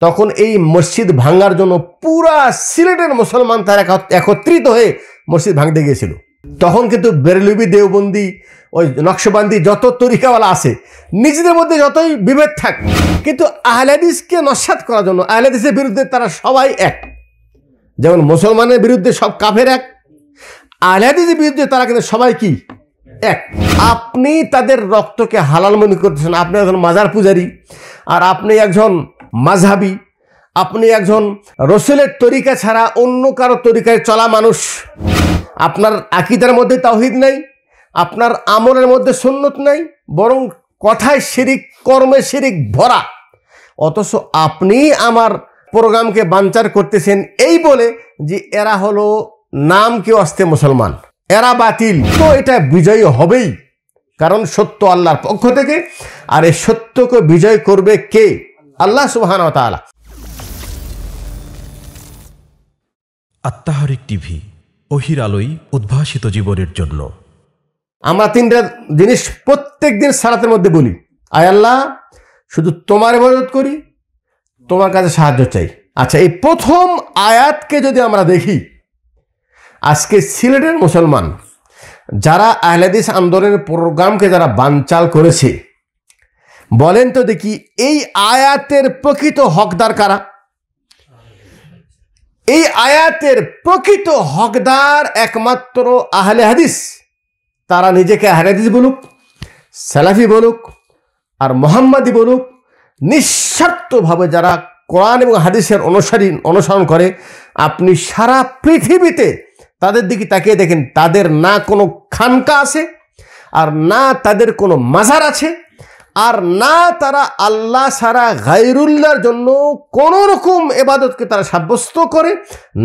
তখন এই মসজিদ ভাঙার জন্য পুরা সিলেটের মুসলমান তারা একত্রিত হয়ে মসজিদ ভাঙতে গিয়েছিল। তখন কিন্তু বেরলভী, দেওবন্দি, ওই নকশবন্দি যত তরিকাওয়ালা আছে নিজেদের মধ্যে যতই বিভেদ থাক, কিন্তু আহলে হাদিসকে নস্যাৎ করার জন্য, আহলে হাদিসের বিরুদ্ধে তারা সবাই এক। যেমন মুসলমানের বিরুদ্ধে সব কাফের এক, আহলে হাদিসের বিরুদ্ধে তারা কিন্তু সবাই কি এক। আপনি তাদের রক্তকে হালাল মনে করতেছেন, আপনি একজন মাজার পূজারী, আর আপনি একজন মাযহাবী, আপনি একজন রসুলের তরিকা ছাড়া অন্য কারো তরিকায় চলা মানুষ। আপনার আকীদার মধ্যে তাওহীদ নাই, আপনার আমলের মধ্যে সুন্নত নাই, বরং কথায় শিরিক, কর্মে শিরিক ভরা। অথচ আপনি আমার প্রোগ্রামকে বানচার করতেছেন এই বলে যে এরা হলো নাম কেউ আসতে মুসলমান, এরা বাতিল। তো এটা বিজয়ী হবেই, কারণ সত্য আল্লাহর পক্ষ থেকে, আর এই সত্যকে বিজয় করবে কে? আল্লাহ সুবহানাহু ওয়া তাআলা। আত্মাহারিক টিভি, ওহির আলোয় উদ্ভাসিত জীবনের জন্য। আমরা তিনটা জিনিস প্রত্যেক দিন সালাতের মধ্যে বলি, আয় আল্লাহ শুধু তোমার ইবাদত করি, তোমার কাছে সাহায্য চাই। আচ্ছা, এই প্রথম আয়াতকে যদি আমরা দেখি, আজকে সিলেটের মুসলমান যারা আহলে হাদিস আন্দোলনের প্রোগ্রামকে যারা বানচাল করেছে, বলেন তো দেখি এই আয়াতের প্রকৃত হকদার কারা? এই আয়াতের প্রকৃত হকদার একমাত্র আহলে হাদিস। তারা নিজেকে আহলে হাদিস বলুক, সালাফি বলুক, আর মুহাম্মাদি বলুক, নিঃস্বার্থভাবে যারা কোরআন এবং হাদিসের অনুসরণ করে, আপনি সারা পৃথিবীতে তাদের দিকে তাকিয়ে দেখেন, তাদের না কোনো খানকা আছে, আর না তাদের কোনো মাজার আছে, আর না তারা আল্লাহ ছাড়া গায়রুল্লাহর জন্য কোনো রকম ইবাদতকে তারা সাব্যস্ত করে,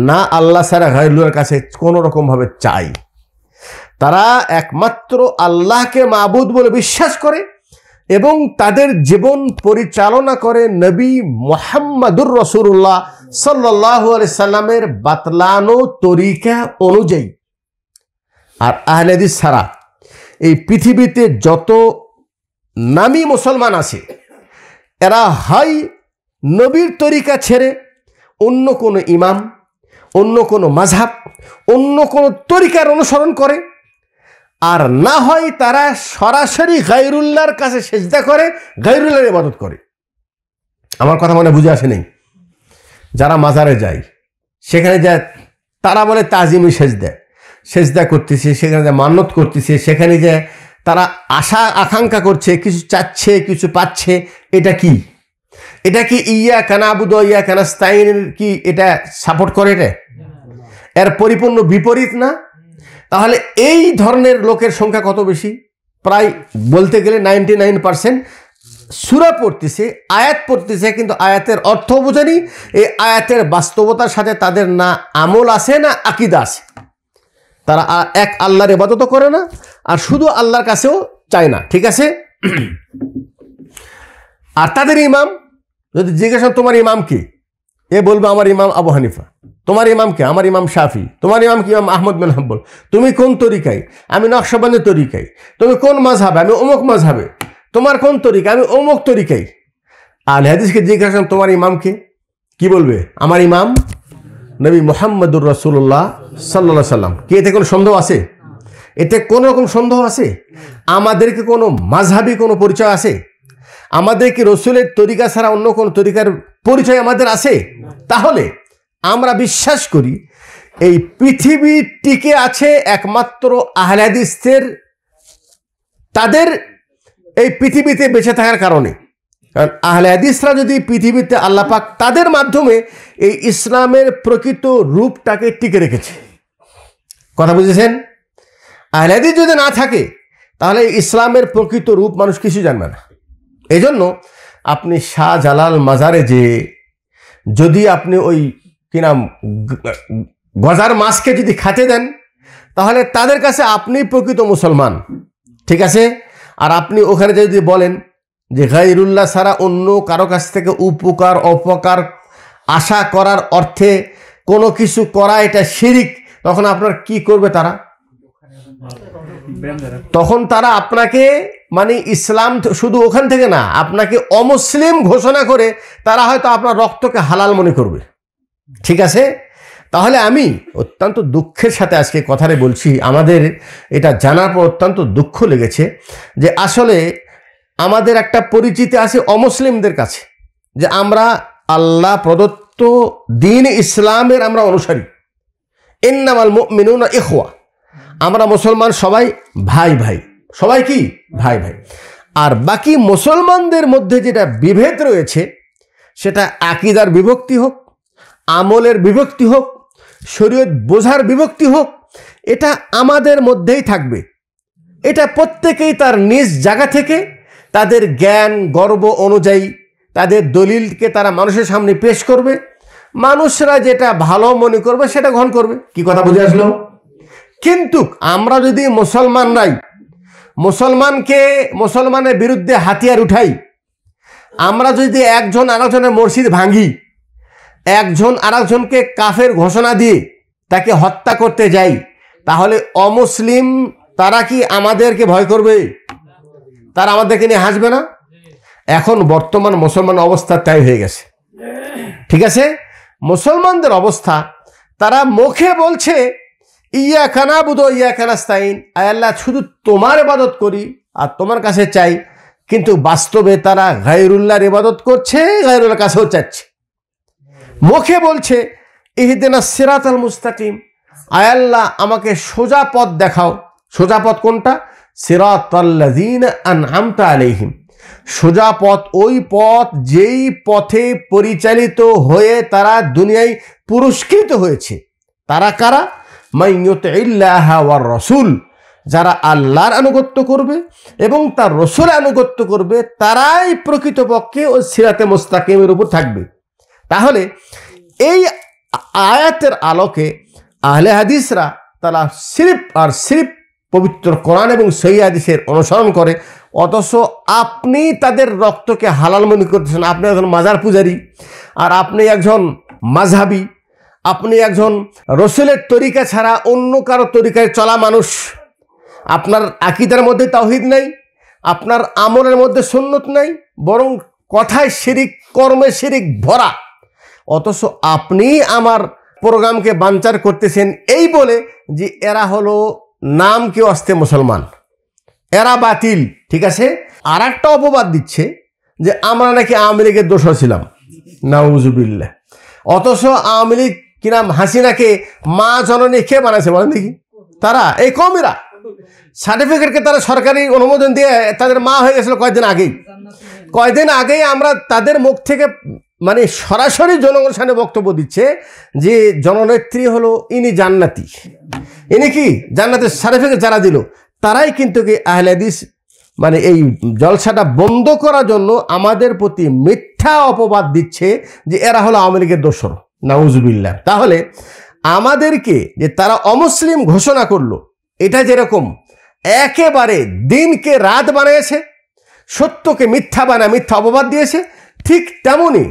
না আল্লাহ ছাড়া গায়রুল্লাহর কাছে কোনো রকমভাবে চাই। তারা একমাত্র আল্লাহকে মাবুদ বলে বিশ্বাস করে এবং তাদের জীবন পরিচালনা করে নবী মুহাম্মদুর রাসূলুল্লাহ সাল্লাল্লাহু আলাইহি সাল্লামের বাতলানো তরিকা অনুযায়ী। আর আহলে হাদিস ছাড়া এই পৃথিবীতে যত নামী মুসলমান আছে, এরা হয় নবীর তরিকা ছেড়ে অন্য কোনো ইমাম, অন্য কোনো মাযহাব, অন্য কোনো তরিকার অনুসরণ করে, আর না হয় তারা সরাসরি গায়রুল্লাহর কাছে সেজদা করে, গায়রুল্লাহর ইবাদত করে। আমার কথা মনে বুঝে আসে নেই? যারা মাজারে যায়, সেখানে যায় তারা বলে তাজিমি সেজদা করতেছে, সেখানে যায় মান্নত করতেছে, সেখানে যায় তারা আশা আকাঙ্ক্ষা করছে, কিছু চাচ্ছে, কিছু পাচ্ছে। এটা কি? এটা কি ইয়্যাকা না'বুদু ওয়া ইয়্যাকা নাস্তাঈন কি এটা সাপোর্ট করে? এটা এর পরিপূর্ণ বিপরীত না? তাহলে এই ধরনের লোকের সংখ্যা কত বেশি? প্রায় বলতে গেলে 99% সূরা পড়তেছে, আয়াত পড়তেছে, কিন্তু আয়াতের অর্থ বোঝেনি, এই আয়াতের বাস্তবতার সাথে তাদের না আমল আছে না আকীদা আছে। তারা এক আল্লাহর ইবাদতও করে না, আর শুধু আল্লাহর কাছেও চায় না। ঠিক আছে? আর তাদের ইমাম যদি জিজ্ঞাসা তোমার ইমাম কি, এ বলবে আমার ইমাম আবু হানিফা। তোমার ইমাম কে? আমার ইমাম শাফি। তোমার ইমাম কি? ইমাম আহমদ বিন হাম্বল। তুমি কোন তরিকায়? আমি নকশবন্দির তরিকায়। তুমি কোন মাযহাবে? আমি অমুক মাযহাবে। তোমার কোন তরিকা? আমি অমুক তরিকায়। আহলে হাদিসকে জিজ্ঞাসা তোমার ইমাম কে, কি বলবে? আমার ইমাম নবী মুহাম্মদুর রাসূলুল্লাহ সাল্লাল্লাহু আলাইহি সাল্লাম। কি এতে কোনো সন্দেহ আছে? এতে কোনো রকম সন্দেহ আছে? আমাদেরকে কোনো মাযহাবী কোনো পরিচয় আছে? আমাদের কি রসুলের তরিকা ছাড়া অন্য কোন তরিকার পরিচয় আমাদের আছে? তাহলে আমরা বিশ্বাস করি এই পৃথিবী টিকে আছে একমাত্র আহলে হাদিসের, তাদের এই পৃথিবীতে বেঁচে থাকার কারণে। কারণ আহলে হাদিসরা যদি পৃথিবীতে, আল্লাহ পাক তাদের মাধ্যমে এই ইসলামের প্রকৃত রূপটাকে টিকে রেখেছে। কথা বুঝেছেন? আহলে হাদিস যদি না থাকে তাহলে ইসলামের প্রকৃত রূপ মানুষ কিছু জানবে না। এই জন্য আপনি শাহজালাল মাজারে যে যদি আপনি ওই কি নাম গজার মাছকে যদি খাতে দেন, তাহলে তাদের কাছে আপনি প্রকৃত মুসলমান। ঠিক আছে? আর আপনি ওখানে যদি বলেন যে গায়রুল্লাহ ছাড়া অন্য কারো কাছ থেকে উপকার অপকার আশা করার অর্থে কোনো কিছু করা এটা শিরিক, তখন আপনার কি করবে তারা? তখন তারা আপনাকে মানে ইসলাম শুধু ওখান থেকে না, আপনাকে অমুসলিম ঘোষণা করে তারা হয়তো আপনার রক্তকে হালাল মনে করবে। ঠিক আছে, তাহলে আমি অত্যন্ত দুঃখের সাথে আজকে কথাটা বলছি, আমাদের এটা জানার পর অত্যন্ত দুঃখ লেগেছে যে আসলে আমাদের একটা পরিচিতি আছে অমুসলিমদের কাছে যে আমরা আল্লাহ প্রদত্ত দ্বীন ইসলামের আমরা অনুসারী। ইন্নামাল মুমিনুনা ইখওয়া, আমরা মুসলমান সবাই ভাই ভাই, সবাই কি ভাই ভাই। আর বাকি মুসলমানদের মধ্যে যেটা বিভেদ রয়েছে সেটা আকীদার বিভক্তি হোক, আমলের বিভক্তি হোক, শরীয়ত বোঝার বিভক্তি হোক, এটা আমাদের মধ্যেই থাকবে। এটা প্রত্যেকেই তার নিজ জায়গা থেকে তাদের জ্ঞান গর্ব অনুযায়ী তাদের দলিলকে তারা মানুষের সামনে পেশ করবে, মানুষরা যেটা ভালো মনে করবে সেটা গ্রহণ করবে। কি কথা বুঝে আসলো? কিন্তু আমরা যদি মুসলমানরাই মুসলমানের বিরুদ্ধে হাতিয়ার উঠাই, আমরা যদি একজন আরেকজনের মসজিদ ভাঙি, একজন আরেকজনকে কাফের ঘোষণা দিয়ে তাকে হত্যা করতে যাই, তাহলে অমুসলিম তারা কি আমাদেরকে ভয় করবে? তারা আমাদেরকে নিয়ে হাসবে না? এখন বর্তমান মুসলমান অবস্থা তাই হয়ে গেছে। ঠিক আছে, মুসলমানদের অবস্থা, তারা মুখে বলছে ইয়াকা নাবুদু ওয়া ইয়াকা নাস্তাইন, আয় আল্লাহ শুধু তোমার ইবাদত করি আর তোমার কাছে চাই, কিন্তু বাস্তবে তারা গায়রুল্লাহর ইবাদত করছে, গায়রুল্লাহর কাছেও চাচ্ছে। মুখে বলছে ইহদিনাস সিরাতাল মুস্তাকিম, আয় আল্লাহ আমাকে সোজা পথ দেখাও। সোজা পথ কোনটা? সিরাতাল্লাযীনা আনআমতা আলাইহিম, সোজা পথ ওই পথ যেই পথে পরিচালিত হয়ে তারা দুনিয়ায় পুরস্কৃত হয়েছে। তারা কারা? মান ইউতিইল্লাহা ওয়ার রাসূল, যারা আল্লাহর আনুগত্য করবে এবং তার রাসূলের আনুগত্য করবে, তারাই প্রকৃতপক্ষে ওই সিরাতে মুস্তাকিমের উপর থাকবে। তাহলে এই আয়াতের আলোকে আহলে হাদিসরা তারা সিরিফ পবিত্র কোরআন এবং সহিহ হাদিসের অনুসরণ করে, অথচ আপনি তাদের রক্তকে হালাল মনে করতেছেন। আপনি একজন মাজার পূজারী, আর আপনি একজন মাযহাবী, আপনি একজন রসুলের তরিকা ছাড়া অন্য কারো তরিকায় চলা মানুষ। আপনার আকীদার মধ্যে তাওহীদ নাই, আপনার আমলের মধ্যে সুন্নত নাই, বরং কথায় শিরিক, কর্মে শিরিক ভরা। অথচ আপনি আমার প্রোগ্রামকে বানচার করতেছেন এই বলে যে এরা হলো নাম কেউ আসতে মুসলমান, এরা বাতিল। ঠিক আছে, আর একটা অপবাদ দিচ্ছে যে আমরা নাকি আওয়ামী লীগের দোষর ছিলাম, নাউজুবিল্লাহ। অথচ আওয়ামী লীগ কিনা হাসিনাকে মা জননী কে বানাইছে বলেন দেখি? তারা, এই কমেরা। সার্টিফিকেটকে তারা সরকারি অনুমোদন দিয়ে তাদের মা হয়ে গেছিল কয়দিন আগেই আমরা তাদের মুখ থেকে মানে সরাসরি জনগণের সামনে বক্তব্য দিচ্ছে যে জননেত্রী হলো ইনি জান্নাতি। ইনি কি জান্নাতের সার্টিফিকেট যারা দিল তারাই কিন্তু কি আহলে হাদিস, মানে এই জলসাটা বন্ধ করার জন্য আমাদের প্রতি মিথ্যা অপবাদ দিচ্ছে যে এরা হলো আওয়ামী লীগের দোসর, নাউজুবিল্লাহ। তাহলে আমাদেরকে যে তারা অমুসলিম ঘোষণা করলো, এটা যেরকম একেবারে দিনকে রাত বানিয়েছে, সত্যকে মিথ্যা বানায় মিথ্যা অপবাদ দিয়েছে, ঠিক তেমনই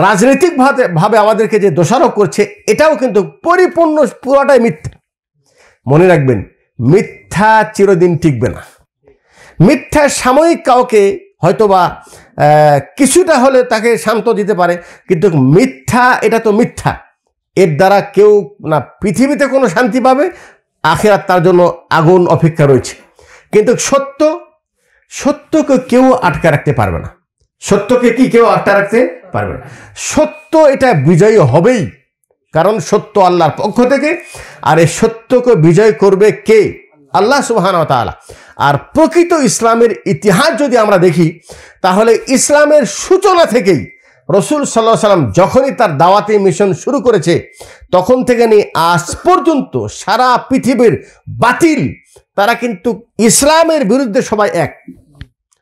রাজনৈতিকভাবে আমাদেরকে যে দোষারোপ করছে, এটাও কিন্তু পরিপূর্ণ পুরোটাই মিথ্যা। মনে রাখবেন, মিথ্যা চিরদিন টিকবে না। মিথ্যা সাময়িক কাউকে হয়তোবা কিছুটা হলে তাকে শান্ত দিতে পারে, কিন্তু মিথ্যা এটা তো মিথ্যা, এর দ্বারা কেউ না পৃথিবীতে কোনো শান্তি পাবে, আখিরাত তার জন্য আগুন অপেক্ষা রয়েছে। কিন্তু সত্যকে কেউ আটকে রাখতে পারবে না। সত্যকে কি কেউ আটকে রাখতে পারবে না? সত্য এটা বিজয়ী হবেই, কারণ সত্য আল্লাহর পক্ষ থেকে, আর এই সত্যকে বিজয় করবে কে? আল্লাহ সুবহানাহু ওয়া তাআলা। আর প্রকৃত ইসলামের ইতিহাস যদি আমরা দেখি, তাহলে ইসলামের সূচনা থেকেই রাসূল সাল্লাল্লাহু আলাইহি ওয়াসাল্লাম যখনই তার দাওয়াতি মিশন শুরু করেছে, তখন থেকে নিয়ে আজ পর্যন্ত সারা পৃথিবীর বাতিল তারা কিন্তু ইসলামের বিরুদ্ধে সবাই এক।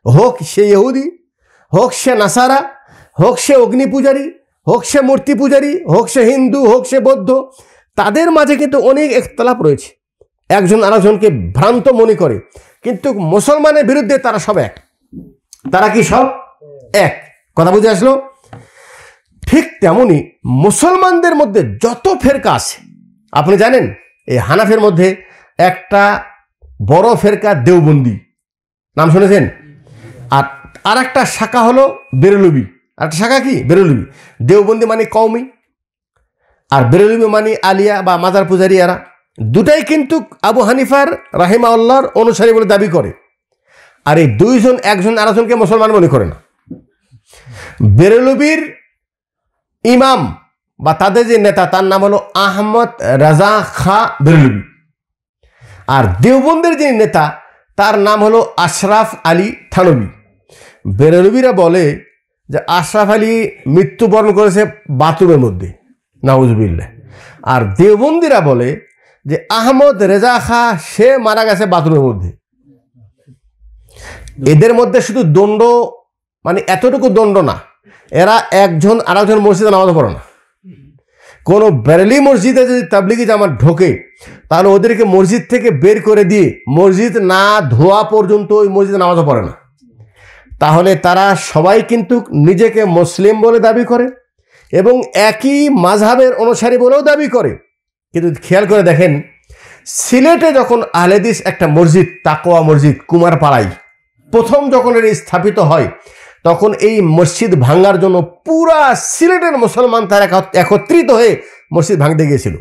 হোক সে ইহুদি, হোক সে নাসারা, হোক সে অগ্নি পূজারী, হোক সে মূর্তি পূজারী, হোক সে হিন্দু, হোক সে বৌদ্ধ, তাদের মাঝে কিন্তু অনেক ইখতিলাফ রয়েছে। একজন আরেকজনকে ভ্রান্ত মনে করে, কিন্তু মুসলমানের বিরুদ্ধে তারা সব এক। তারা কি সব এক? কথা বুঝে আসলো? ঠিক তেমনি মুসলমানদের মধ্যে যত ফেরকা আছে, আপনি জানেন এই হানাফের মধ্যে একটা বড় ফেরকা দেওবন্দি, নাম শুনেছেন? আর একটা শাখা হলো বেরেলভি। একটা শাখা কি? বেরেলভি। দেওবন্দি মানে কওমি, আর বেরেলভি মানে আলিয়া বা মাজার পূজারি। এরা দুটাই কিন্তু আবু হানিফার রাহিমাহুল্লাহর অনুসারী বলে দাবি করে, আর এই দুইজন একজন আরেকজনকে মুসলমান মনে করে না। বেরেলভির ইমাম বা তাদের যে নেতা তার নাম হলো আহমদ রাজা খা বেরেলভি, আর দেওবন্দের যে নেতা তার নাম হলো আশরাফ আলী থানভী। বেরেলভিরা বলে যে আশরাফ আলী মৃত্যুবরণ করেছে বাথরুমের মধ্যে, নাউজুবিল্লাহ। আর দেওবন্দিরা বলে যে আহমদ রেজা খা সে মারা গেছে বাথরুমের মধ্যে। এদের মধ্যে শুধু দণ্ড, মানে এতটুকু দণ্ড না, এরা একজন আরেকজন মসজিদে নামাজ পড়ে না। কোনো বেরেলি মসজিদে যদি তাবলিগি জামাত ঢোকে তাহলে ওদেরকে মসজিদ থেকে বের করে দিয়ে মসজিদ না ধোয়া পর্যন্ত ওই মসজিদে নামাজও পড়ে না। তাহলে তারা সবাই কিন্তু নিজেকে মুসলিম বলে দাবি করে এবং একই মাযহাবের অনুসারী বলেও দাবি করে। কিন্তু খেয়াল করে দেখেন, সিলেটে যখন আহলে হাদিস একটা মসজিদ, তাকওয়া মসজিদ কুমারপাড়ায় প্রথম যখন এর স্থাপিত হয়, তখন এই মসজিদ ভাঙার জন্য পুরা সিলেটের মুসলমান তারা একত্রিত হয়ে মসজিদ ভাঙতে গিয়েছিল।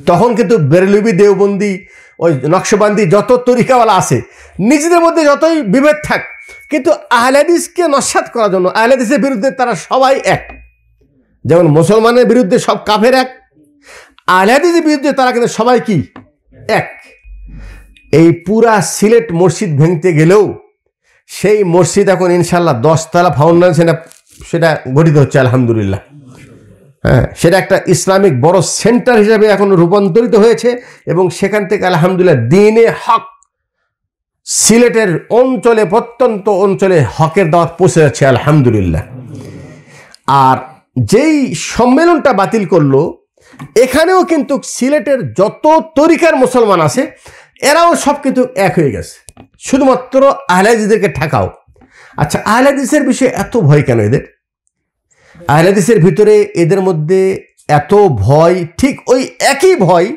তখন কিন্তু বেরেলভি, দেওবন্দি, ওই নকশবন্দি যত তরিকাওয়ালা আছে, নিজেদের মধ্যে যতই বিভেদ থাক, কিন্তু আহলে হাদিসকে নস্যাৎ করার জন্য, আহলে হাদিসের বিরুদ্ধে তারা সবাই এক। যেমন মুসলমানের বিরুদ্ধে সব কাফের এক, আহলে হাদিসের বিরুদ্ধে তারা কিন্তু সবাই কি এক। এই পুরা সিলেট মসজিদ ভেঙতে গেলেও সেই মসজিদ এখন ইনশাল্লাহ 10 তলা ফাউন্ডেশন সেটা গঠিত হচ্ছে, আলহামদুলিল্লাহ। হ্যাঁ, সেটা একটা ইসলামিক বড় সেন্টার হিসেবে এখন রূপান্তরিত হয়েছে এবং সেখান থেকে আলহামদুলিল্লাহ দ্বীনে হক সিলেটের অঞ্চলে, প্রত্যন্ত অঞ্চলে হকের দাওয়াত পৌঁছে যাচ্ছে, আলহামদুলিল্লাহ। আর যেই সম্মেলনটা বাতিল করলো, এখানেও কিন্তু সিলেটের যত তরিকার মুসলমান আছে এরাও সব কিন্তু এক হয়ে গেছে, শুধুমাত্র আহলে হাদিসদেরকে ঠেকাও। আচ্ছা, আহলে হাদিসের বিষয়ে এত ভয় কেন এদের? আহলে হাদিসের ভিতরে এদের মধ্যে এত ভয়, ঠিক ওই একই ভয়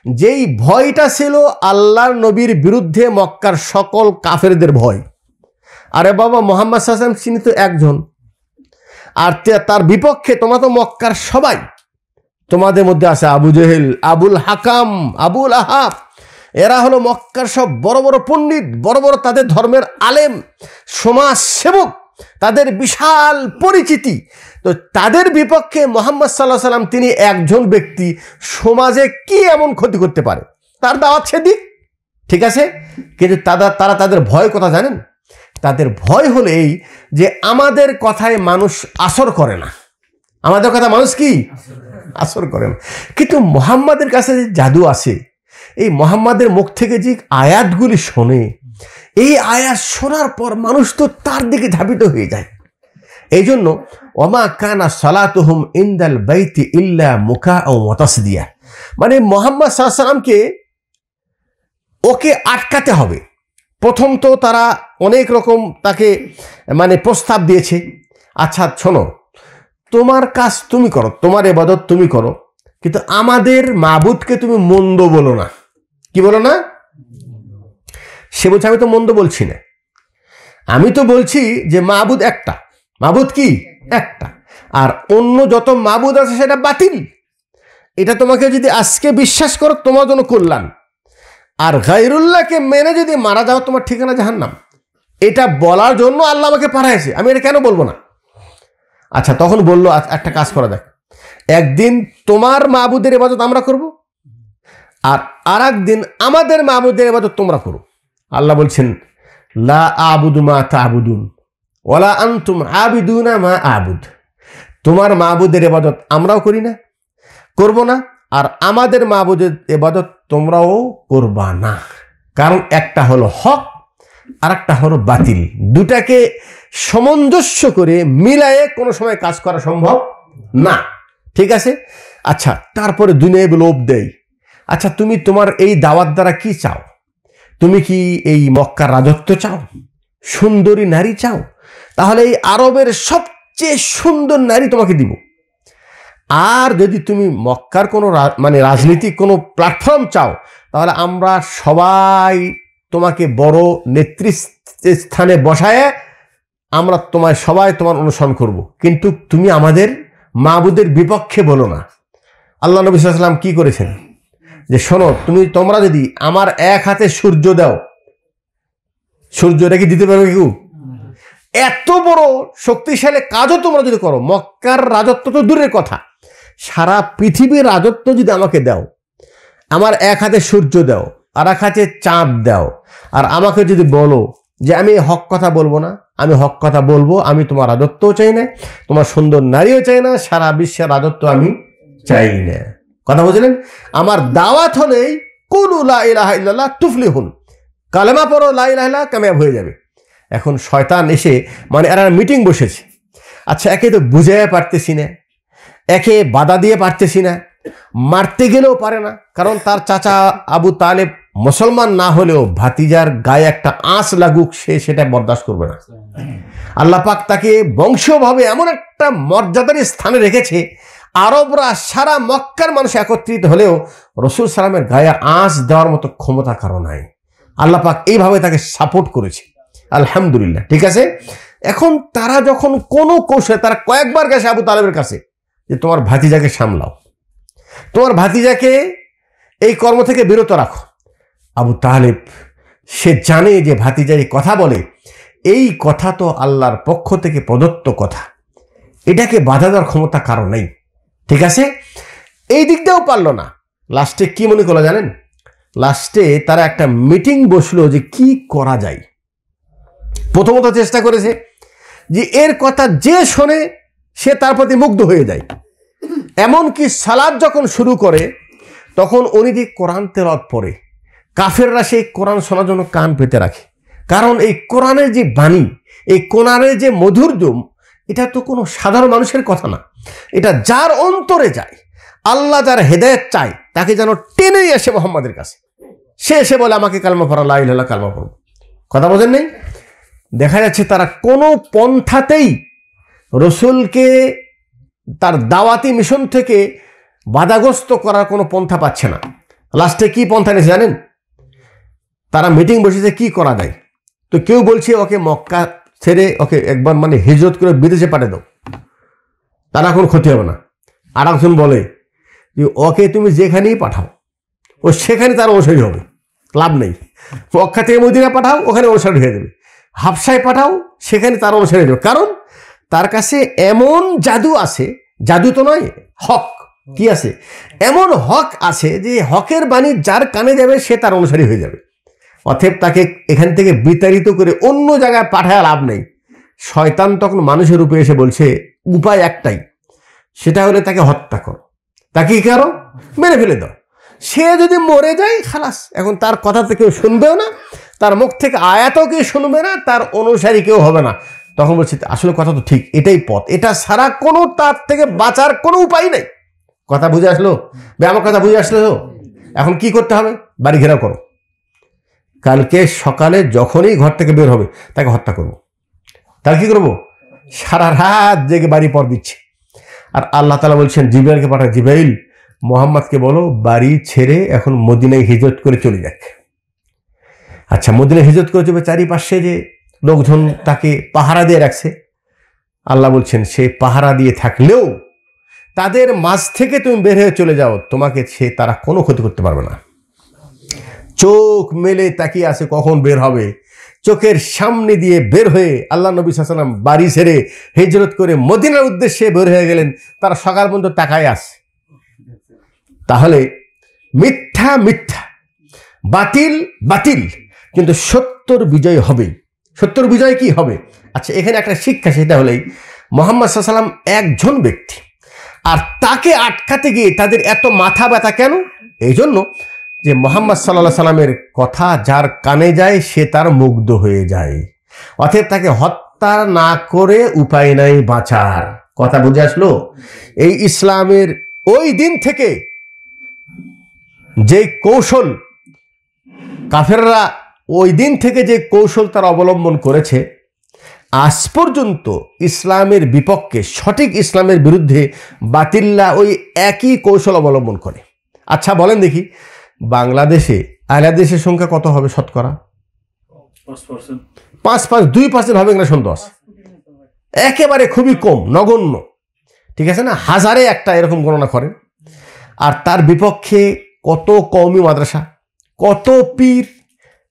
যেই ভয়টা ছিল আল্লাহর নবীর বিরুদ্ধে মক্কার সকল কাফেরদের ভয়। আরে বাবা, মুহাম্মদ সাল্লাল্লাহু আলাইহি ওয়াসাল্লাম তিনি তো একজন, আর তার বিপক্ষে তোমরা তো মক্কার সবাই। তোমাদের মধ্যে আছে আবু জেহেল, আবুল হাকাম, আবুল আহাব, এরা হলো মক্কার সব বড় বড় পণ্ডিত, বড় বড় তাদের ধর্মের আলেম, সমাজ সেবক, তাদের বিশাল পরিচিতি। তো তাদের বিপক্ষে মুহাম্মদ সাল্লাল্লাহু আলাইহি ওয়াসাল্লাম তিনি একজন ব্যক্তি, সমাজে কি এমন ক্ষতি করতে পারে? তার দাওয়াত সেদিক, ঠিক আছে, কিন্তু তারা তাদের ভয় কথা জানেন? তাদের ভয় হলো এই যে আমাদের কথায় মানুষ আসর করে না, আমাদের কথা মানুষ কি আসর করে না। কিন্তু মুহাম্মাদের কাছে যে জাদু আছে, এই মুহাম্মাদের মুখ থেকে যে আয়াতগুলি শোনে, এই আয়াত শোনার পর মানুষ তো তার দিকে ধাবিত হয়ে যায়। এই জন্য ওমা কানা সালাতুহুম ইনদাল বাইতি ইল্লা মুকাআ ওয়া তাসদিয়া, মানে মুহাম্মদ সাল্লাল্লাহু আলাইহি ওয়াসাল্লামকে ওকে আটকাতে হবে। প্রথম তো তারা অনেক রকম তাকে মানে প্রস্তাব দিয়েছে, আচ্ছা শোনো, তোমার কাজ তুমি করো, তোমার ইবাদত তুমি করো, কিন্তু আমাদের মাবুদকে তুমি মন্দ বলো না। কি বলো না? সে বলছে আমি তো মন্দ বলছি না, আমি তো বলছি যে মাবুদ একটা। মাবুদ কি? একটা। আর অন্য যত মাবুদ আছে সেটা বাতিল। এটা তোমাকে যদি আজকে বিশ্বাস করো তোমার জন্য কল্যাণ, আর গায়রুল্লাহকে মেনে যদি মারা যাও তোমার ঠিকানা জাহান্নাম। এটা বলার জন্য আল্লাহ আমাকে পাঠাইছে, আমি এটা কেন বলবো না? আচ্ছা, তখন বললো একটা কাজ করা যাক, একদিন তোমার মাবুদের ইবাদত আমরা করব, আর একদিন আমাদের মাবুদের ইবাদত তোমরা করো। আল্লাহ বলছেন লা আবুদু মা তা'বুদুন ওয়ালা আনতুম আবিদুনা মা আবুদ। তোমার মাবুদের ইবাদত আমরাও করি না, করব না, আর আমাদের মাবুদের ইবাদত তোমরাও করবা না। কারণ একটা হলো হক আর একটা হলো বাতিল, দুটাকে সামঞ্জস্য করে মিলায়ে কোনো সময় কাজ করা সম্ভব না, ঠিক আছে? আচ্ছা, তারপরে দুনিয়ায় লোভ দেয়, আচ্ছা তুমি তোমার এই দাওয়াত দ্বারা কি চাও? তুমি কি এই মক্কার রাজত্ব চাও? সুন্দরী নারী চাও? তাহলে এই আরবের সবচেয়ে সুন্দর নারী তোমাকে দিব। আর যদি তুমি মক্কার কোনো মানে রাজনীতিক কোনো প্ল্যাটফর্ম চাও, তাহলে আমরা সবাই তোমাকে বড় নেতৃস্থানে বসায় আমরা তোমায় সবাই তোমার অনুসরণ করব, কিন্তু তুমি আমাদের মাবুদের বিপক্ষে বলো না। আল্লাহ নবী সাল্লাল্লাহু আলাইহি ওয়াসাল্লাম কি করেছেন যে শোনো, তোমরা যদি আমার এক হাতে সূর্য দাও, সূর্যটা কি দিতে পারবে কেউ? এত বড় শক্তিশালী কাজও তোমরা যদি করো, মক্কার রাজত্ব তো দূরের কথা, সারা পৃথিবীর রাজত্ব যদি আমাকে দাও, আমার এক হাতে সূর্য দাও আর এক হাতে চাঁদ দাও, আর আমাকে যদি বলো যে আমি হক কথা বলবো না, আমি হক কথা বলবো, আমি তোমার রাজত্বও চাই না, তোমার সুন্দর নারীও চাই না, সারা বিশ্বের রাজত্ব আমি চাই না। কথা বুঝলেন? আমার দাওয়াত হলেই কুলু লা ইলাহা ইল্লাল্লাহ তুফলিহুন, কালেমা পড়ো লা ইলাহা ইল্লাল্লাহ, কামিয়াব হয়ে যাবে। এখন শয়তান এসে এরা মিটিং বসেছে, আচ্ছা একে তো বুঝাইয়া পারতেছি না, একে বাধা দিয়ে পারতেছি না, মারতে গেলেও পারে না, কারণ তার চাচা আবু তালেব মুসলমান না হলেও ভাতিজার গায়ে একটা আঁচ লাগুক সে সেটা বরদাস্ত করবে না। আল্লাহ পাক তাকে বংশীয়ভাবে এমন একটা মর্যাদার স্থানে রেখেছে, আরবরা সারা মক্কার মানুষ একত্রিত হলেও রাসূল সাল্লামের গায়ে আঁচ দেওয়ার মতো ক্ষমতা কারো নাই। আল্লাহ পাক এইভাবে তাকে সাপোর্ট করেছে, আলহামদুলিল্লাহ। ঠিক আছে, এখন তারা যখন কোনো কৌশলে, তারা কয়েকবার গেছে আবু তালেবের কাছে যে তোমার ভাতিজাকে সামলাও, তোমার ভাতিজাকে এই কর্ম থেকে বিরত রাখো। আবু তালেব সে জানে যে ভাতিজা এই কথা বলে, এই কথা তো আল্লাহর পক্ষ থেকে প্রদত্ত কথা, এটাকে বাধা দেওয়ার ক্ষমতা কারো নেই। ঠিক আছে, এই দিক দিয়েও পারলো না। লাস্টে কি মনে করলো জানেন? লাস্টে তারা একটা মিটিং বসলো যে কি করা যায়। প্রথমত চেষ্টা করেছে যে এর কথা যে শোনে সে তার প্রতি মুগ্ধ হয়ে যায়, এমনকি সালাত যখন শুরু করে তখন উনি যে কোরআন তেলাওয়াত পড়ে, কাফেররা সেই কোরআন শোনার জন্য কান পেতে রাখে, কারণ এই কোরআনের যে বাণী, এই কোরআনের যে মধুর্য, এটা তো কোনো সাধারণ মানুষের কথা না, এটা যার অন্তরে যায়, আল্লাহ যার হেদায়েত চায় তাকে যেন টেনেই আসে মোহাম্মদের কাছে, সে এসে বলে আমাকে কালমা পড়া, লা ইলাহা ইল্লাল্লাহ কালমা পড়ব। কথা বোঝেন নেই? দেখা যাচ্ছে তারা কোনো পন্থাতেই রসুলকে তার দাওয়াতি মিশন থেকে বাধাগ্রস্ত করার কোনো পন্থা পাচ্ছে না। লাস্টে কি পন্থা নিয়েছে জানেন? তারা মিটিং বসেছে কি করা যায়। তো কেউ বলছে ওকে মক্কা ছেড়ে ওকে একবার হিজরত করে বিদেশে পাঠিয়ে দাও, তারা কোনো ক্ষতি হবে না। আর একজন বলে যে ওকে তুমি যেখানেই পাঠাও ও সেখানে তার অনুসারী হবে, লাভ নেই। মক্কা থেকে মদিনা পাঠাও, ওখানে অনুসারী হয়ে যাবে। হাবশায় পাঠাও, সেখানে তার অনুসারী হয়ে যাবে, কারণ তার কাছে এমন জাদু আছে, জাদু তো নয়, হক। কি আছে? এমন হক আছে যে হকের বাণী যার কানে যাবে সে তার অনুসারী হয়ে যাবে। অতএব তাকে এখান থেকে বিতাড়িত করে অন্য জায়গায় পাঠায় লাভ নেই। শয়তান তখন মানুষের রূপে এসে বলছে উপায় একটাই, সেটা হলে তাকে হত্যা করো, তাকে কি করো? মেরে ফেলে দাও। সে যদি মরে যায় খালাস, এখন তার কথা তো কেউ শুনবেও না, তার মুখ থেকে আয়াতও কেউ শুনবে না, তার অনুসারী কেউ হবে না। তখন বলছে আসলে কথা তো ঠিক, এটাই পথ, এটা ছাড়া কোনো তার থেকে বাঁচার কোনো উপায় নেই। কথা বুঝে আসলো? আমার কথা বুঝে আসলো? এখন কি করতে হবে? বাড়ি ঘেরাও করো, কালকে সকালে যখনই ঘর থেকে বের হবে তাকে হত্যা করবো। তাহলে কি করবো? সারা রাত জেগে বাড়ি পর দিচ্ছে। আর আল্লাহ তাআলা বলছেন জিবরাইলকে পাঠায়, জিবরাইল মোহাম্মদকে বলো বাড়ি ছেড়ে এখন মদিনায় হিজরত করে চলে যাক। আচ্ছা, মদিনায় হিজরত করে চলে, চারিপাশে যে লোকজন তাকে পাহারা দিয়ে রাখছে, আল্লাহ বলছেন সে পাহারা দিয়ে থাকলেও তাদের মাঝ থেকে তুমি বের হয়ে চলে যাও, তোমাকে তারা কোনো ক্ষতি করতে পারবে না। চোখ মেলে তাকিয়ে আছে কখন বের হবে, চোখের সামনে দিয়ে বের হয়ে আল্লাহ নবী সাল্লাল্লাহু আলাইহি ওয়াসাল্লাম বাড়ি ছেড়ে হিজরত করে মদিনার উদ্দেশ্যে বের হয়ে গেলেন। তারা সকাল পর্যন্ত তাকায় আছে। তাহলে মিথ্যা মিথ্যা, বাতিল বাতিল, কিন্তু সত্যর বিজয় হবে। সত্যর বিজয় কি হবে? আচ্ছা, এখানে একটা শিক্ষা, সেটা হলেই মুহাম্মদ সাল্লাল্লাহু আলাইহি ওয়াসাল্লাম একজন ব্যক্তি, আর তাকে আটকাতে গিয়ে তাদের এত মাথা ব্যথা কেন? এই জন্য যে মুহাম্মদ সাল্লাল্লাহু আলাইহি ওয়াসাল্লামের কথা যার কানে যায় সে তার মুগ্ধ হয়ে যায়। অতএব তাকে হত্যা না করে উপায় নাই বাঁচার। কথা বুঝে আসলো? এই ইসলামের ওই দিন থেকে যে কৌশল কাফেররা, ওই দিন থেকে যে কৌশল তারা অবলম্বন করেছে, আজ পর্যন্ত ইসলামের বিপক্ষে, সঠিক ইসলামের বিরুদ্ধে বাতিল্লা ওই একই কৌশল অবলম্বন করে। আচ্ছা বলেন দেখি, বাংলাদেশে আহলে হাদিসের সংখ্যা কত হবে শতকরা? 5% 2% হবে কিনা সন্দেহ আছে, একেবারে খুবই কম, নগণ্য, ঠিক আছে না? হাজারে একটা এরকম গণনা করেন। আর তার বিপক্ষে কত কওমি মাদ্রাসা, কত পীর,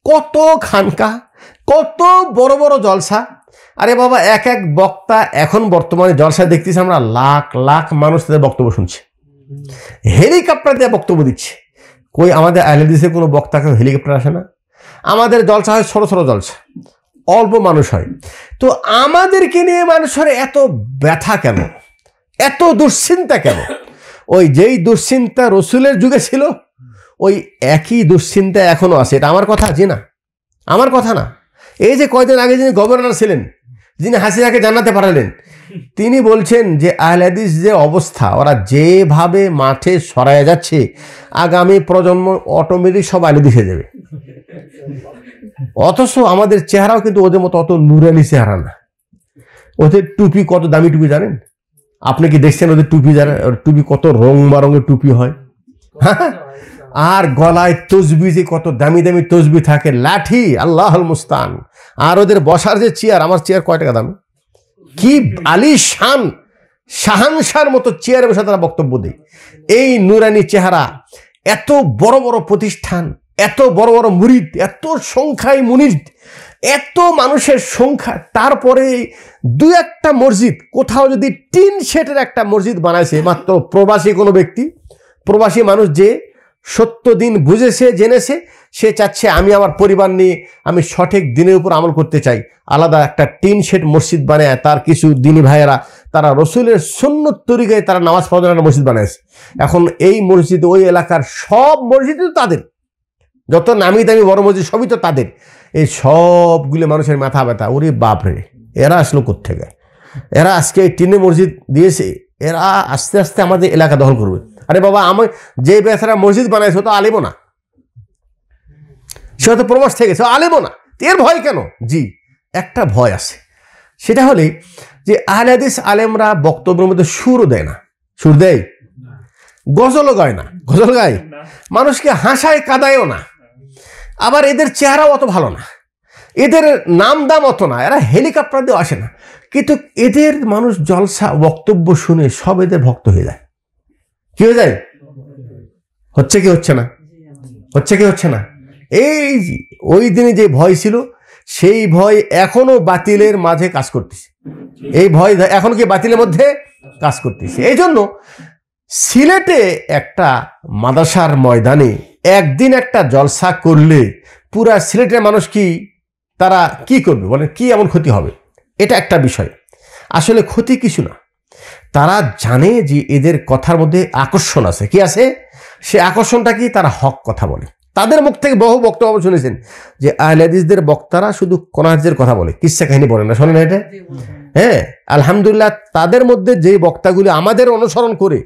কত খানকা, কত বড় বড় জলসা। আরে বাবা, এক এক বক্তা এখন বর্তমানে জলসায় দেখতেছি আমরা লাখ লাখ মানুষ তাদের বক্তব্য শুনছে, হেলিকপ্টার দিয়ে বক্তব্য দিচ্ছে। কই আমাদের আহলে হাদিসে কোনো বক্তাকে হেলিকপ্টার আসে না? আমাদের জলসা হয় ছোট ছোট জলসা, অল্প মানুষ হয়। তো আমাদেরকে নিয়ে মানুষের এত ব্যথা কেন, এত দুশ্চিন্তা কেন? ওই যেই দুশ্চিন্তা রসুলের যুগে ছিল ওই একই দুশ্চিন্তা এখনো আছে। এটা আমার কথা, জি না, আমার কথা না। এই যে কয়দিন আগে যিনি গভর্নর ছিলেন, যিনি হাসিনাকে জানাতে পারলেন, তিনি বলছেন যে আহলে হাদিস যে অবস্থা, ওরা যেভাবে মাঠে সরায় যাচ্ছে, আগামী প্রজন্ম অটোমেটিক সব আহলে হাদিস হয়ে যাবে। অথচ আমাদের চেহারাও কিন্তু ওদের মতো অত নুরানি চেহারা না। ওদের টুপি কত দামি টুপি জানেন? আপনি কি দেখছেন ওদের টুপি? জানেন টুপি কত রং বারঙের টুপি হয়? আর গলায় তসবি যে কত দামি দামি তসবি থাকে, লাঠি, আল্লাহুল মুস্তান। আর ওদের বসার যে চেয়ার, আমার চেয়ার কয় টাকা দামি, কি আলিশান শাহানশার মতো চেয়ারে বসে তারা বক্তব্য দেয়। এই নুরানি চেহারা, এত বড় বড় প্রতিষ্ঠান, এত বড় বড় মুরিদ, এত সংখ্যায় মুরিদ, এত মানুষের সংখ্যা, তারপরে দু একটা মসজিদ, কোথাও যদি টিন শেটের একটা মসজিদ বানাইছে মাত্র প্রবাসী কোনো ব্যক্তি, প্রবাসী মানুষ যে সত্য দিন বুঝেছে, জেনেছে, সে চাচ্ছে আমি আমার পরিবার নিয়ে আমি সঠিক দিনের উপর আমল করতে চাই, আলাদা একটা টিন শেড মসজিদ বানায় তার কিছু দিনী ভাইয়েরা তারা রসুলের সুন্নত তরিকায় তারা নামাজ পড়ার একটা মসজিদ বানাইছে। এখন এই মসজিদ, ওই এলাকার সব মসজিদ তো তাদের, যত নামি দামি বড় মসজিদ সবই তো তাদের। এই সবগুলো মানুষের মাথা ব্যথা, ওরে বাপরে, এরা আসলো কোত্থেকে? এরা আজকে এই টিনে মসজিদ দিয়েছে, এরা আস্তে আস্তে আমাদের এলাকা দখল করবে। আরে বাবা, আমি যে বেচারা মসজিদ বানাইছে তো আলেমও না, সে হয়তো প্রবাস থেকে গেছে, আলেমও না। এর ভয় কেন? জি, একটা ভয় আছে, সেটা হলে যে আহলে হাদিস আলেমরা বক্তব্যের মধ্যে সুরও দেয় না। সুর দেয়? গজলও গায় না। গজল গায়, মানুষকে হাসায় কাদায়ও না। আবার এদের চেহারাও অত ভালো না, এদের নাম দাম অত না, এরা হেলিকপ্টার দিয়ে আসে না। কিন্তু এদের মানুষ জলসা বক্তব্য শুনে সব এদের ভক্ত হয়ে যায়। কি হয়ে যায়? হচ্ছে কি হচ্ছে না? হচ্ছে কি হচ্ছে না? এই ওই দিনে যে ভয় ছিল, সেই ভয় এখনো বাতিলের মাঝে কাজ করতেছে। এই ভয় এখন কি বাতিলের মধ্যে কাজ করতেছে। এই জন্য সিলেটে একটা মাদ্রাসার ময়দানে একদিন একটা জলসা করলে পুরা সিলেটের মানুষ কি তারা কি করবে বলেন? কি এমন ক্ষতি হবে? এটা একটা বিষয়। আসলে ক্ষতি কিছু না, তারা জানে যে এদের কথার মধ্যে আকর্ষণ আছে। কি আছে? সে আকর্ষণটা কি? তারা হক কথা বলে। তাদের মুখ থেকে বহু বক্তব্য শুনেছেন যে আহলে হাদিসদের বক্তারা শুধু কোরআন হাদিসের কথা বলে, কিসসা কাহিনী বলে না। শোনেন এটা? হ্যাঁ, আলহামদুলিল্লাহ, তাদের মধ্যে যে বক্তাগুলি আমাদের অনুসরণ করে,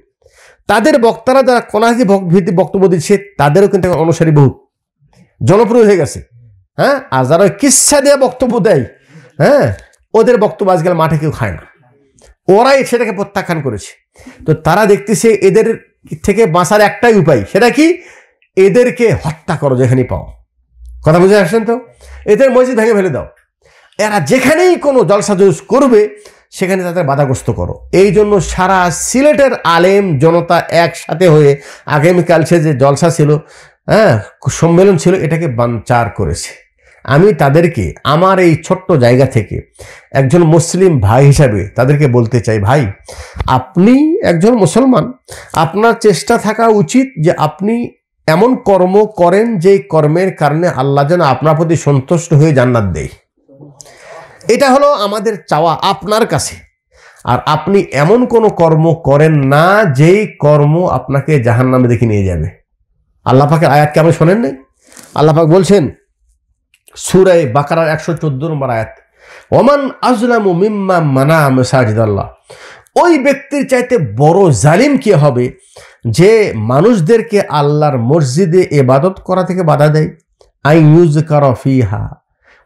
তাদের বক্তারা যারা কোরআন হাদিস ভিত্তিক বক্তব্য দিচ্ছে, তাদেরও কিন্তু অনুসারী বহু জনপ্রিয় হয়ে গেছে। হ্যাঁ, আর যারা কিসসা দিয়ে বক্তব্য দেয়, হ্যাঁ, ওদের বক্তব্য আজকাল মাঠে কেউ খায় না, ওরাই সেটাকে প্রত্যাখ্যান করেছে। তো তারা দেখতেছে এদের থেকে বাঁচার একটাই উপায়, সেটা কি? এদেরকে হত্যা করো যেখানেই পাও। কথা বুঝে আসছেন তো? এদের মসজিদ ভেঙে ফেলে দাও। এরা যেখানেই কোনো জলসা জুলুস করবে সেখানে তাদের বাধাগ্রস্ত করো। এই জন্য সারা সিলেটের আলেম জনতা একসাথে হয়ে আগামীকাল সে যে জলসা ছিল, হ্যাঁ, সম্মেলন ছিল, এটাকে বানচার করেছে। আমি তাদেরকে আমার এই ছোট্ট জায়গা থেকে একজন মুসলিম ভাই হিসাবে তাদেরকে বলতে চাই, ভাই, আপনি একজন মুসলমান, আপনার চেষ্টা থাকা উচিত যে আপনি এমন কর্ম করেন যে কর্মের কারণে আল্লাহ যেন আপনার প্রতি সন্তুষ্ট হয়ে জান্নাত দেয়। এটা হলো আমাদের চাওয়া আপনার কাছে। আর আপনি এমন কোনো কর্ম করেন না যেই কর্ম আপনাকে জাহান্নামে দেখে নিয়ে যাবে। আল্লাহ পাকের আয়াতকে আপনি শোনেন নাই? আল্লাহ পাক বলছেন সূরা বাকারার 114 নম্বর আয়াত, ওমান আযলামু মিম্মা মানা মাসাজিদাল্লাহ। ওই ব্যক্তির চাইতে বড় জালিম কে হবে যে মানুষদেরকে আল্লাহর মসজিদে ইবাদত করা থেকে বাধা দেয়। আই ইউযকারা ফিহা,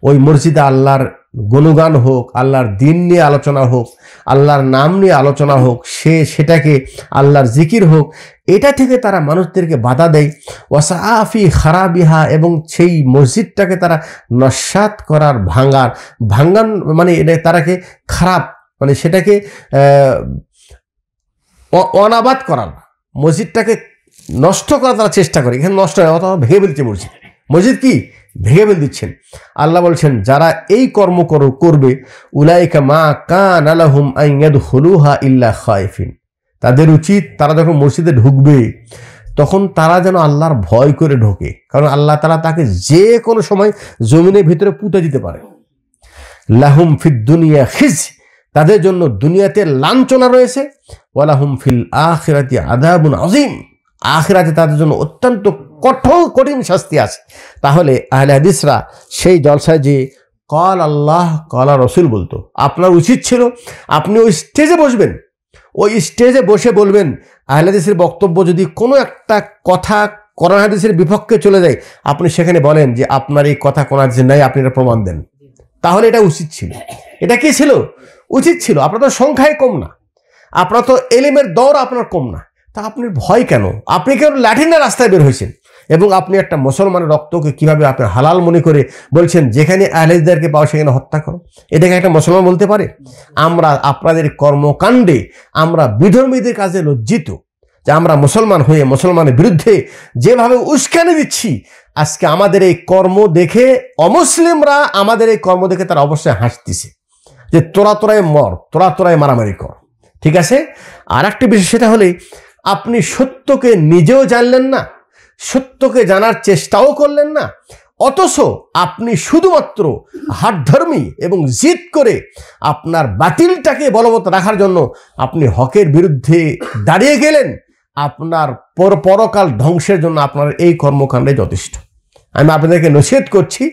ওই মসজিদে আল্লাহর গুণগান হোক, আল্লাহর দিন নিয়ে আলোচনা হোক, আল্লাহর নাম নিয়ে আলোচনা হোক, সেটাকে আল্লাহর জিকির হোক, এটা থেকে তারা মানুষদেরকে বাধা দেয়। ওয়াসাফি খারাবিহা, এবং সেই মসজিদটাকে তারা নস্যাৎ করার ভাঙ্গান মানে তারাকে খারাপ মানে সেটাকে অনাবাদ করার, মসজিদটাকে নষ্ট করার তারা চেষ্টা করে। এখানে নষ্ট হয় অথবা ভেঙে ফেলছে মসজিদ কি ভেঙে ফেল দিচ্ছেন। আল্লাহ বলছেন যারা এই কর্ম করবে উলাইকা মা কানা লাহুম আন ইয়াদখুলুহা ইল্লা খায়ফিন, তাদের উচিত তারা যখন মসজিদে ঢুকবে তখন তারা যেন আল্লাহর ভয় করে ঢোকে, কারণ আল্লাহ তাআলা তাকে যে কোনো সময় জমিনের ভিতরে পুঁতে দিতে পারে। লাহুম ফিদ দুনিয়া খিজ, তাদের জন্য দুনিয়াতে লাঞ্ছনা রয়েছে। ওয়ালাহুম ফিল আখিরাতি আযাবুন আযীম, আখিরাতে তাদের জন্য অত্যন্ত কঠিন শাস্তি আছে। তাহলে আহলে হাদিসরা সেই জলসায় যে কল আল্লাহ কল রসুল বলতো, আপনার উচিত ছিল আপনি ওই স্টেজে বসবেন, ওই স্টেজে বসে বলবেন আহলে হাদিসের বক্তব্য যদি কোনো একটা কথা কোরআন হাদিসের বিপক্ষে চলে যায়, আপনি সেখানে বলেন যে আপনার এই কথা কোরআন হাদিসে নাই, আপনি এটা প্রমাণ দেন। তাহলে এটা উচিত ছিল, এটা কি ছিল উচিত ছিল। আপনার তো সংখ্যায় কম না, আপনার তো এলিমের দৌড় আপনার কম না, তা আপনি ভয় কেন? আপনি কেন লাঠিনের রাস্তায় বের হয়েছেন এবং আপনি একটা মুসলমানের রক্তকে কিভাবে আপনি হালাল মনে করে বলছেন যেখানে আহলেদেরকে পাওয়া সেখানে হত্যা করো? এটাকে একটা মুসলমান বলতে পারে? আমরা আপনাদের কর্মকাণ্ডে আমরা বিধর্মীদের কাজে লজ্জিত যে আমরা মুসলমান হয়ে মুসলমানের বিরুদ্ধে যেভাবে উস্কানি দিচ্ছি। আজকে আমাদের এই কর্ম দেখে অমুসলিমরা আমাদের এই কর্ম দেখে তারা অবশ্যই হাসতেছে যে তোরাই মর, তোরাই মারামারি কর। ঠিক আছে, আর একটা বিষয় সেটা হলে আপনি সত্যকে নিজেও জানলেন না, সত্যকে জানার চেষ্টাও করলেন না, অথচ আপনি শুধুমাত্র হাটধর্মী এবং জিদ করে আপনার বাতিলটাকে বলবৎ রাখার জন্য আপনি হকের বিরুদ্ধে দাঁড়িয়ে গেলেন। আপনার পরকাল ধ্বংসের জন্য আপনার এই কর্মকাণ্ডে যথেষ্ট। আমি আপনাদেরকে নসিহত করছি,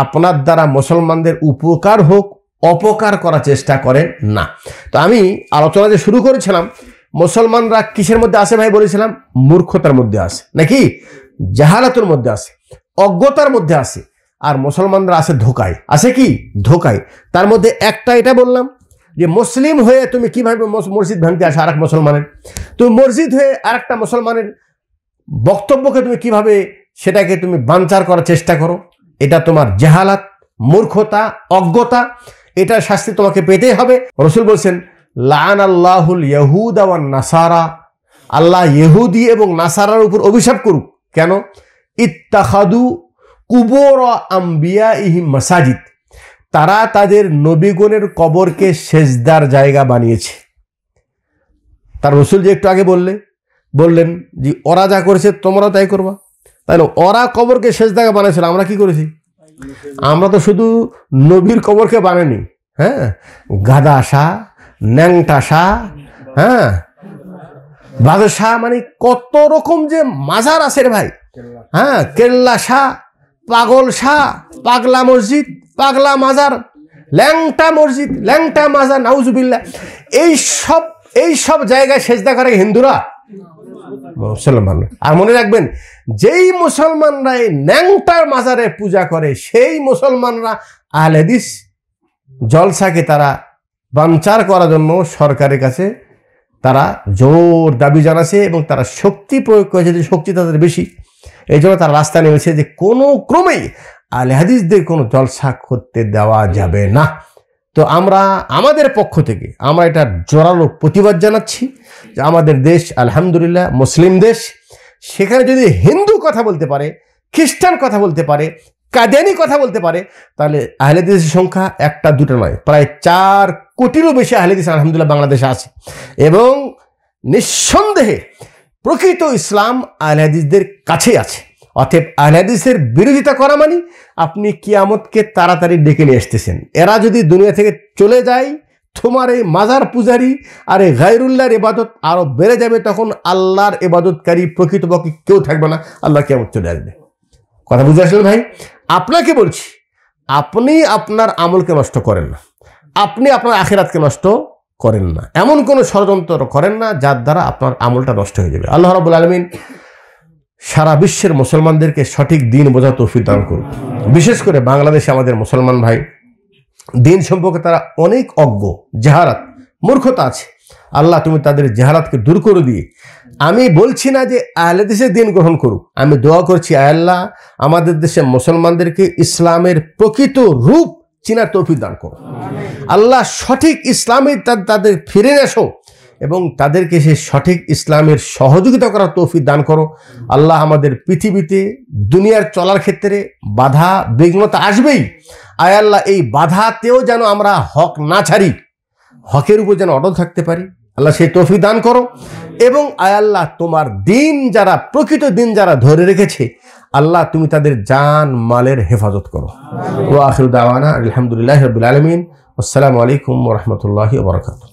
আপনার দ্বারা মুসলমানদের উপকার হোক, অপকার করার চেষ্টা করেন না। তো আমি আলোচনা যে শুরু করেছিলাম, মুসলমানরা কিসের মধ্যে আছে ভাই বলেছিলাম? মূর্খতার মধ্যে আছে, নাকি জাহালাতের মধ্যে আছে, অজ্ঞতার মধ্যে আছে। আর মুসলমানরা আছে ধোকায়, আছে কি ধোকায়। তার মধ্যে একটা এটা বললাম যে মুসলিম হয়ে তুমি কিভাবে মসজিদ ভাঙতে আসো আরেক মুসলমানের, তুমি মসজিদ হয়ে আরেকটা মুসলমানের বক্তব্যকে তুমি কিভাবে সেটাকে তুমি বানচার করার চেষ্টা করো। এটা তোমার জাহালাত, মূর্খতা, অজ্ঞতা, এটার শাস্তি তোমাকে পেতেই হবে। রাসূল বলছেন লাআন আল্লাহুল ইয়াহুদা ওয়ান নাসারা, আল্লাহ ইহুদি এবং নাসারার উপর অভিশাপ করুক। কেন? ইত্তাখাদু কুবুর আম্বিয়াইহিম মাসাজিদ, তারা তাদের নবীগণের কবরকে সেজদার জায়গা বানিয়েছে। তার রাসূল যে একটু আগে বললেন যে ওরা যা করেছে তোমরাও তাই করবা। তাহলে ওরা কবরকে সেজদা বানিয়েছিল, আমরা কি করেছি? আমরা তো শুধু নবীর কবরকে বানাইনি, হ্যাঁ, গাদা শাহ, ন্যাংটা শাহ, হ্যাঁ, বাদশাহ, মানে কত রকম যে মাজার আছে রে ভাই। হ্যাঁ, কেল্লা শাহ, পাগল শাহ, পাগলা মসজিদ, পাগলা মাজার, ল্যাংটা মসজিদ, ল্যাংটা মাজার, নাউজুবিল্লাহ। এই সব জায়গায় সেজদা করে হিন্দুরা, মুসলমানরা। আর মনে রাখবেন, যেই মুসলমানরা এই ন্যাংটার মাজারে পূজা করে সেই মুসলমানরা আহলে হাদিস জলসাকে তারা বানচার করার জন্য সরকারের কাছে তারা জোর দাবি জানাচ্ছে এবং তারা শক্তি প্রয়োগ করেছে, যে শক্তি তাদের বেশি। এই জন্য তারা রাস্তায় নেমেছে যে কোনো ক্রমেই আহলে হাদিসদের কোনো জলসা করতে দেওয়া যাবে না। তো আমরা আমাদের পক্ষ থেকে আমরা এটা জোরালো প্রতিবাদ জানাচ্ছি যে আমাদের দেশ আলহামদুলিল্লাহ মুসলিম দেশ, সেখানে যদি হিন্দু কথা বলতে পারে, খ্রিস্টান কথা বলতে পারে, কাদিয়ানি কথা বলতে পারে, তাহলে আহলে হাদিসের সংখ্যা একটা দুটো নয়, প্রায় 4 কোটিরও বেশি আহলে হাদিস আলহামদুলিল্লাহ বাংলাদেশে আছে। এবং নিঃসন্দেহে প্রকৃত ইসলাম আহলে হাদিসদের কাছেই আছে। অতএব আহলে হাদিসের বিরোধিতা করা মানে আপনি কিয়ামতকে তাড়াতাড়ি ডেকে নিয়ে আসতেছেন। এরা যদি দুনিয়া থেকে চলে যায়, তোমার এই মাজার পূজারি আর এই গায়রুল্লাহর ইবাদত আরো বেড়ে যাবে। তখন আল্লাহর ইবাদতকারী প্রকৃতপক্ষে কেউ থাকবে না, আল্লাহ কিয়ামত চলে আসবে। কথা বুঝে আসলেন ভাই? আপনাকে বলছি, আপনি আপনার আমলকে নষ্ট করেন না, আপনি আপনার আখিরাতকে নষ্ট করেন না, এমন কোনো ষড়যন্ত্র করেন না যার দ্বারা আপনার আমলটা নষ্ট হয়ে যাবে। আল্লাহ রাব্বুল আলামিন সারা বিশ্বের মুসলমানদেরকে সঠিক দিন বোঝার তৌফিক দান করুন। বিশেষ করে বাংলাদেশে আমাদের মুসলমান ভাই দিন সম্পর্কে তারা অনেক অজ্ঞ, জাহালাত, মূর্খতা আছে। আল্লাহ তুমি তাদের জাহালাতকে দূর করে দিয়ে, আমি বলছি না যে আহলে দেশের দিন গ্রহণ করুক, আমি দোয়া করছি আল্লাহ আমাদের দেশের মুসলমানদেরকে ইসলামের প্রকৃত রূপ চিনার তৌফিক দান করো। আল্লাহ সঠিক ইসলামে তাদের ফিরে এসো এবং তাদেরকে সেই সঠিক ইসলামের সহযোগিতা করার তৌফিক দান করো। আল্লাহ আমাদের পৃথিবীতে দুনিয়ার চলার ক্ষেত্রে বাধা বিঘ্নতা আসবেই, আয় আল্লাহ এই বাধাতেও যেন আমরা হক না ছাড়ি, হকের উপর যেন অটল থাকতে পারি। আল্লাহ সেই তৌফিক দান করো। এবং আয় আল্লাহ তোমার দিন যারা, প্রকৃত দিন যারা ধরে রেখেছে, আল্লাহ তুমি তাদের জান মালের হেফাজত করো। ওয়া আখিরু দাওয়ানা আলহামদুলিল্লাহি রাব্বিল আলামিন। আসসালামু আলাইকুম ওয়া রাহমাতুল্লাহি ওয়া বারাকাতুহু।